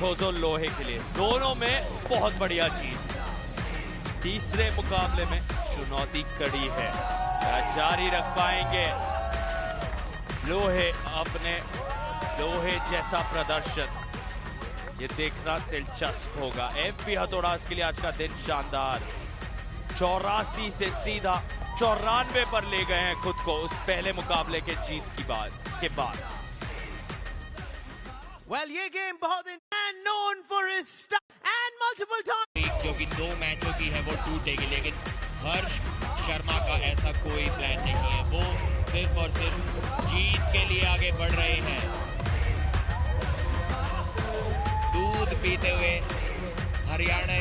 वेथोजो लोहे के लिए। दोनों में बहुत बढ़िया जीत। तीसरे मुकाबले में चुनौती कड़ी है, जारी रख पाएंगे लोहे अपने लोहे जैसा प्रदर्शन? ये देखना दिलचस्प होगा। एमपी हथौड़ास के लिए आज का दिन शानदार। 84 से सीधा 94 पर ले गए हैं खुद को उस पहले मुकाबले के जीत के बाद। Well, ये गेम बहुत known for his and multiple times जो कि 2 मैचों की है वो टूटेगी, लेकिन हर्ष शर्मा का ऐसा कोई प्लान नहीं है। वो सिर्फ और सिर्फ जीत के लिए आगे बढ़ रहे हैं। दूध पीते हुए हरियाणा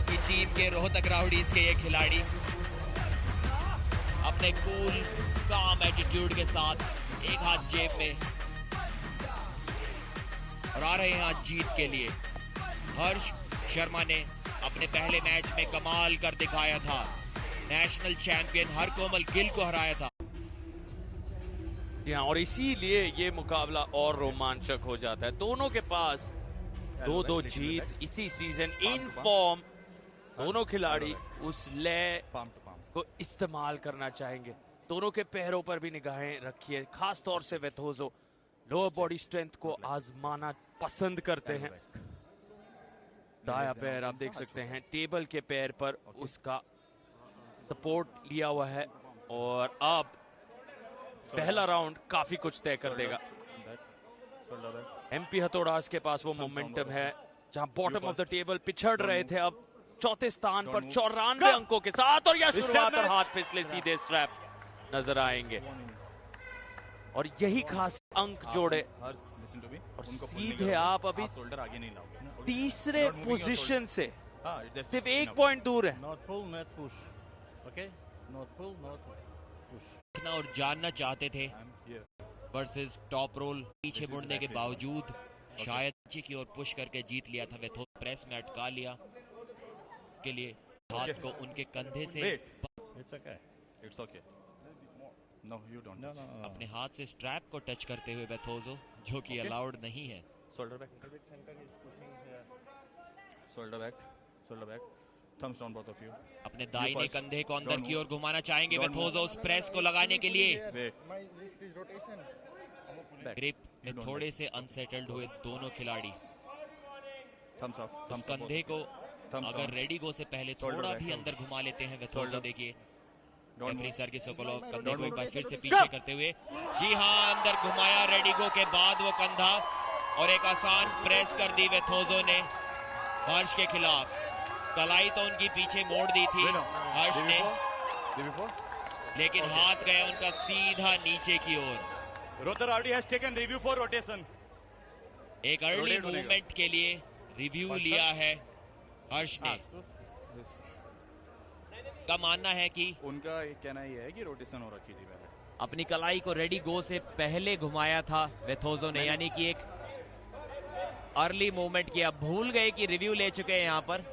की टीम के रोहतक राउडीज के ये खिलाड़ी अपने कूल काम एटीट्यूड के साथ एक हाथ जेब में और आ रहे हैं आज जीत के लिए। हर्ष शर्मा ने अपने पहले मैच में कमाल कर दिखाया था, नेशनल चैंपियन हरकोमल गिल को हराया था। और इसीलिए ये मुकाबला और रोमांचक हो जाता है। दोनों के पास 2-2 जीत इसी सीजन इन फॉर्म। दोनों खिलाड़ी उस लय को इस्तेमाल करना चाहेंगे। दोनों के पैरों पर भी निगाहें रखिए, खास तौर से वेथोजो लोअर बॉडी स्ट्रेंथ को आजमाना पसंद करते हैं। दाया पैर आप देख सकते हैं टेबल के पैर पर उसका सपोर्ट लिया हुआ है और अब पहला राउंड काफी कुछ तय कर देगा। एमपी हथौड़ास के पास वो मोमेंटम है जहां बॉटम ऑफ द टेबल पिछड़ रहे थे, अब चौथे स्थान पर 94 अंकों के साथ, और यह शुरुआत और हाथ फिसले सीधे स्ट्रैप नजर आएंगे और यही खास अंक जोड़े और सीधे आप अभी तीसरे पोजीशन से सिर्फ 1 पॉइंट दूर है। और जानना चाहते थे वर्सेस टॉप रोल, पीछे मुड़ने के बावजूद शायद नीचे की ओर पुश करके जीत लिया था। वेथो प्रेस में अटका लिया के लिए हाथ को उनके कंधे से No, you don't. No. अपने हाथ से स्ट्रैप को टच करते हुए वेथोजो, जो कि अलाउड नहीं है। Shoulder back. Shoulder back. Shoulder back. Thumbs down both of you. अपने दाहिने कंधे को अंदर की ओर घुमाना चाहेंगे वेथोजो उस प्रेस को लगाने के लिए। ग्रिप में थोड़े से अनसेटल्ड हुए दोनों खिलाड़ी। Thumbs up. उस कंधे को अगर रेडी गो से पहले थोड़ा भी अंदर घुमा लेते हैं वेथोजो, देखिए रेफरी सर की सोकोलोव कंधे को एक बार फिर से पीछे करते हुए, जी हाँ, अंदर घुमाया रेडिगो के बाद वो कंधा और एक आसान प्रेस कर दी वेथोजो ने हर्ष के खिलाफ। कलाई तो उनकी पीछे मोड़ दी थी हर्ष ने, लेकिन हाथ गया उनका सीधा नीचे की ओर। Rohtak rowdy has taken review for rotation. एक अर्ली मूवमेंट के लिए रिव्यू लिया है हर्ष ने। का मानना है कि उनका कहना ये है कि रोटेशन हो रखी थी पहले। अपनी कलाई को रेडी गो से पहले घुमाया था वेथोजो ने, यानी कि एक अर्ली मूवमेंट किया। भूल गए कि रिव्यू ले चुके हैं यहाँ पर,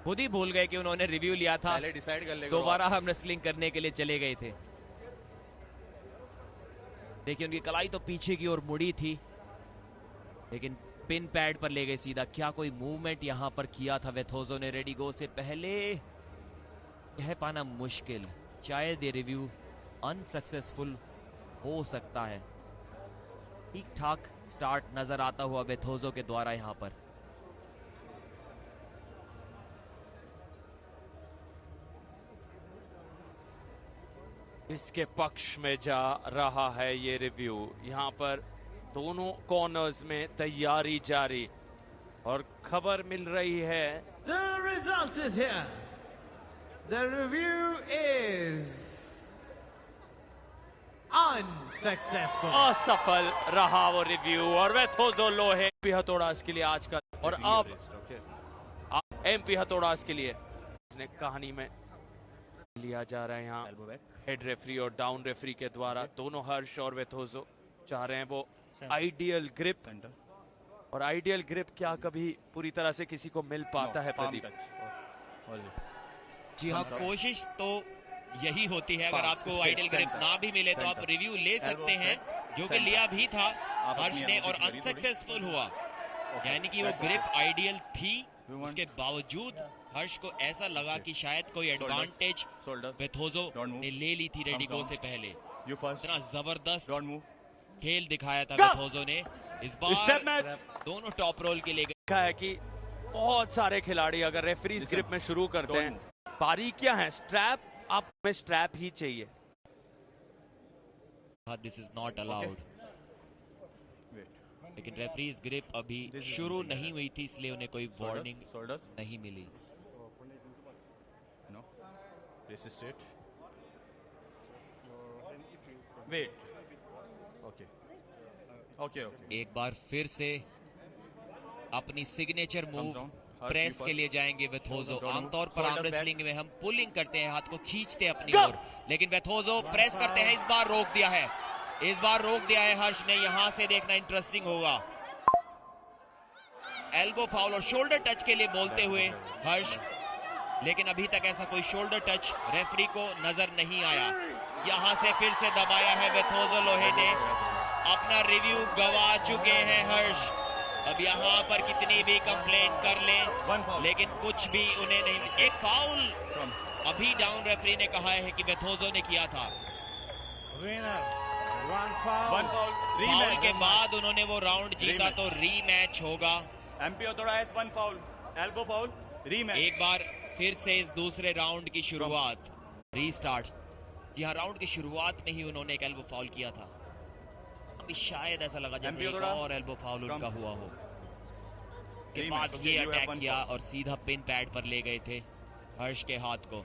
खुद ही भूल गए कि उन्होंने रिव्यू लिया था। पहले डिसाइड कर लेगा, दोबारा हम रेसलिंग करने के लिए चले गए थे। देखिए उनकी कलाई तो पीछे की ओर मुड़ी थी, लेकिन पिन पैड पर ले गए सीधा। क्या कोई मूवमेंट यहां पर किया था वेथोजो ने रेडी गो से पहले? कह पाना मुश्किल, शायद ये रिव्यू अनसक्सेसफुल हो सकता है। ठीक ठाक स्टार्ट नजर आता हुआ वेथोजो के द्वारा यहां पर। इसके पक्ष में जा रहा है ये रिव्यू। यहां पर दोनों कॉर्नर्स में तैयारी जारी और खबर मिल रही है The result is here. The review is unsuccessful. असफल रहा वो रिव्यू और वेथोजो लोहे एमपी हथौड़ास के लिए आज का। और अब एमपी हथौड़ास के लिए इसने कहानी में लिया जा रहा है यहाँ हेड रेफरी और डाउन रेफरी के द्वारा। दोनों हर्ष और वेथोजो चाह रहे हैं वो आइडियल ग्रिप, और आइडियल ग्रिप क्या कभी पूरी तरह से किसी को मिल पाता है प्रदीप? जी हाँ, कोशिश तो यही होती है। अगर आपको आइडियल ग्रिप ना भी मिले तो आप रिव्यू ले सकते हैं। जो कि लिया भी था हर्ष ने और अनसक्सेसफुल हुआ, यानी कि वो ग्रिप आइडियल थी, उसके बावजूद हर्ष को ऐसा लगा कि शायद कोई एडवांटेज बेथोजो ने ले ली थी रेडिगो से पहले। इतना जबरदस्त खेल दिखाया था बेथोजो ने। इस बार दोनों टॉप रोल के लिए देखा है कि बहुत सारे खिलाड़ी अगर रेफरीज ग्रिप में शुरू करते हैं, बारीकियां हैं, स्ट्रैप, आप में स्ट्रैप ही चाहिए। दिस इज नॉट अलाउड, लेकिन रेफरीज ग्रिप अभी शुरू नहीं हुई थी, इसलिए उन्हें कोई वार्निंग नहीं मिली। एक बार फिर से अपनी सिग्नेचर मूव प्रेस के लिए जाएंगे बेथोजो। आमतौर पर आर्म रेसलिंग में हम पुलिंग करते हैं, हाथ को खींचते हैं अपनी ओर, लेकिन बेथोजो प्रेस करते हैं। इस बार रोक दिया है, इस बार रोक दिया है हर्ष ने। यहां से देखना इंटरेस्टिंग होगा। एल्बो फाउल और शोल्डर टच के लिए बोलते हुए हर्ष, लेकिन अभी तक ऐसा कोई शोल्डर टच रेफरी को नजर नहीं आया। यहां से फिर से दबाया है बेथोजो लोहे ने। अपना रिव्यू गवा चुके हैं हर्ष। अब यहाँ पर कितनी भी कंप्लेंट कर ले, लेकिन कुछ भी उन्हें नहीं। एक फाउल अभी डाउन रेफरी ने कहा है कि बेथोजो ने किया था। फाउल के बाद उन्होंने वो राउंड जीता, तो रीमैच होगा। एक बार फिर से इस दूसरे राउंड की शुरुआत, रीस्टार्ट। जी हाँ, राउंड की शुरुआत में ही उन्होंने एक एल्बो फाउल किया था। अभी शायद ऐसा लगा जैसे एक और एल्बो फाउल उनका हुआ हो। के बाद ये अटैक किया और सीधा पिन पैड पर ले गए थे हर्ष के हाथ को।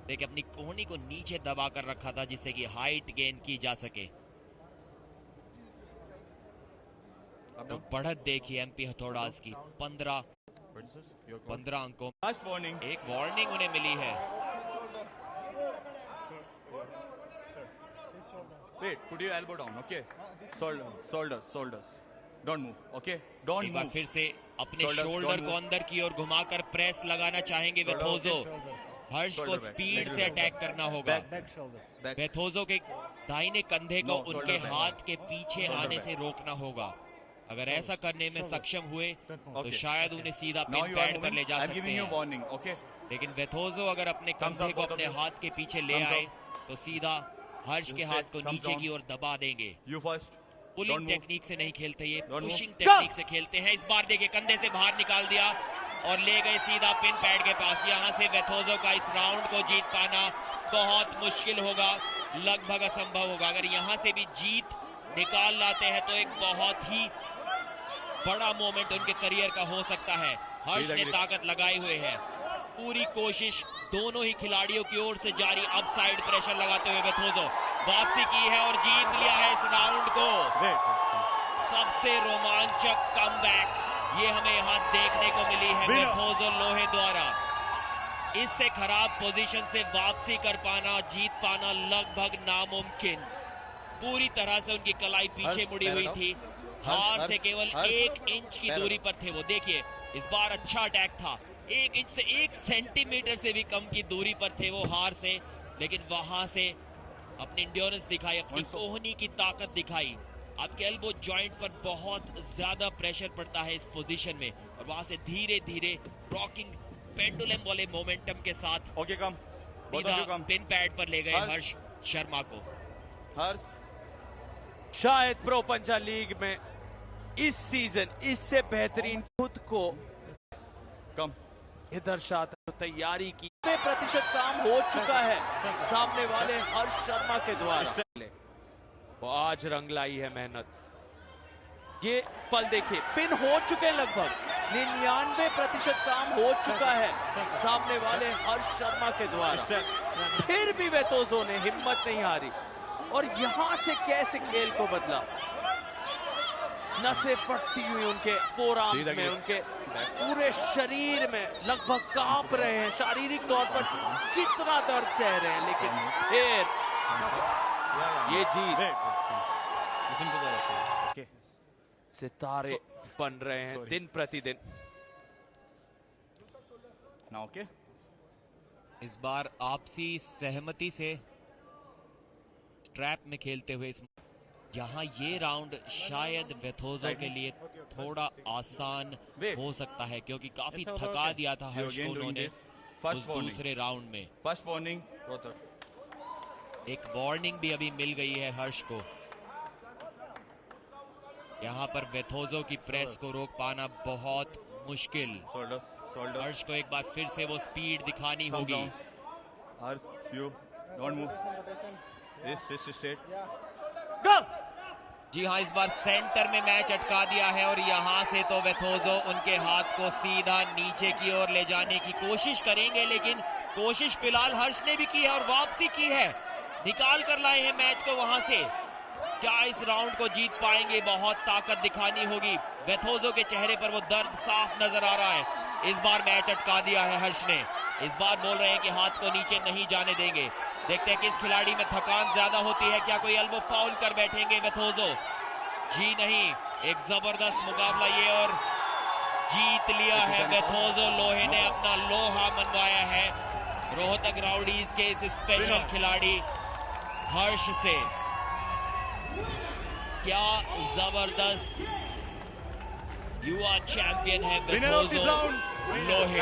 देखिए, अपनी कोहनी को नीचे दबा कर रखा था जिससे कि हाइट गेन की जा सके। तो बढ़त देखिए एमपी हथौड़ास की 15 अंकों। एक वार्निंग उन्हें मिली है। Wait, put your elbow down, okay? Shoulders. Don't move, okay? Don't एक बार move. फिर से अपने शोल्डर को अंदर की ओर घुमाकर प्रेस लगाना चाहेंगे बेथोजो। हर्ष को स्पीड से अटैक करना होगा। बेथोजो के दाहिने कंधे को उनके हाथ के पीछे आने से रोकना होगा। अगर ऐसा करने में सक्षम हुए तो शायद उन्हें सीधा पिन पैड पर ले जा सकते हैं। लेकिन बेथोजो अगर अपने कंधे को अपने हाथ के पीछे ले आए तो सीधा हर्ष के हाथ को नीचे की ओर दबा देंगे। पुलिंग टेक्निक से नहीं खेलते ये, पुशिंग टेक्निक से खेलते हैं। इस बार देखिए कंधे से बाहर निकाल दिया और ले गए सीधा पिन पैड के पास। यहाँ से बेथोजो का इस राउंड को जीत पाना बहुत मुश्किल होगा, लगभग असंभव होगा। अगर यहाँ से भी जीत निकाल लाते हैं तो एक बहुत ही बड़ा मोमेंट उनके करियर का हो सकता है। हर्ष ने ताकत लगाई हुई है, पूरी कोशिश दोनों ही खिलाड़ियों की ओर से जारी। अब साइड प्रेशर लगाते हुए बेथोजो वापसी की है और जीत लिया है इस राउंड को। सबसे रोमांचक कमबैक ये हमें यहाँ देखने को मिली है बेथोजो लोहे द्वारा। इससे खराब पोजीशन से वापसी कर पाना, जीत पाना लगभग नामुमकिन। पूरी तरह से उनकी कलाई पीछे मुड़ी हुई थी, हार से केवल 1 इंच की दूरी पर थे वो। देखिए इस बार अच्छा अटैक था, 1 इंच से 1 सेंटीमीटर से भी कम की दूरी पर थे वो हार से, लेकिन वहां से अपनी इंड्योरेंस दिखाई, अपनी कोहनी की ताकत दिखाई। आपके एल्बो जॉइंट पर बहुत ज्यादा प्रेशर पड़ता है इस पोजीशन में, और वहां से धीरे धीरे रॉकिंग पेंडुलम वाले मोमेंटम के साथ पिन पैड पर ले गए हर्ष शर्मा को। शायद प्रो पंजा लीग में इस सीजन इससे बेहतरीन खुद को ये दर्शाता है। तैयारी की 90% काम हो चुका है सामने वाले हर्ष शर्मा के द्वारा। वो आज रंग लाई है मेहनत। ये पल देखिए, पिन हो चुके लगभग 99% काम हो चुका है सामने वाले हर्ष शर्मा के द्वारा। फिर भी बेथोजो ने हिम्मत नहीं हारी और यहां से कैसे खेल को बदला। नसें फटती हुई उनके फोरआर्म्स में, उनके पूरे शरीर में लगभग कांप रहे हैं, शारीरिक तौर पर कितना दर्द सह रहे हैं, लेकिन फिर ये जीत सितारे बन रहे हैं दिन प्रतिदिन। इस बार आपसी सहमति से ट्रैप में खेलते हुए यहाँ ये राउंड शायद वेथोजो के लिए थोड़ा आसान हो सकता है, क्योंकि काफी थका दिया था हर्ष को उन्होंने उस दूसरे राउंड में। फर्स्ट वार्निंग, एक वार्निंग भी अभी मिल गई है हर्ष को। यहाँ पर वेथोजो की प्रेस को रोक पाना बहुत मुश्किल। हर्ष को एक बार फिर से वो स्पीड दिखानी होगी। जी हाँ, इस बार सेंटर में मैच अटका दिया है और यहाँ से तो वेथोजो उनके हाथ को सीधा नीचे की ओर ले जाने की कोशिश करेंगे, लेकिन कोशिश फिलहाल हर्ष ने भी की है और वापसी की है, निकाल कर लाए हैं मैच को वहां से। क्या इस राउंड को जीत पाएंगे? बहुत ताकत दिखानी होगी। वेथोजो के चेहरे पर वो दर्द साफ नजर आ रहा है। इस बार मैच अटका दिया है हर्ष ने। इस बार बोल रहे हैं कि हाथ को नीचे नहीं जाने देंगे। देखते हैं कि इस खिलाड़ी में थकान ज्यादा होती है, क्या कोई एल्बो फाउल कर बैठेंगे वेथोजो? जी नहीं, एक जबरदस्त मुकाबला ये और जीत लिया है वेथोजो। लोहे ने अपना लोहा मनवाया है रोहतक राउडीज के इस स्पेशल खिलाड़ी हर्ष से। क्या जबरदस्त युवा चैंपियन है वेथोजो लोहे।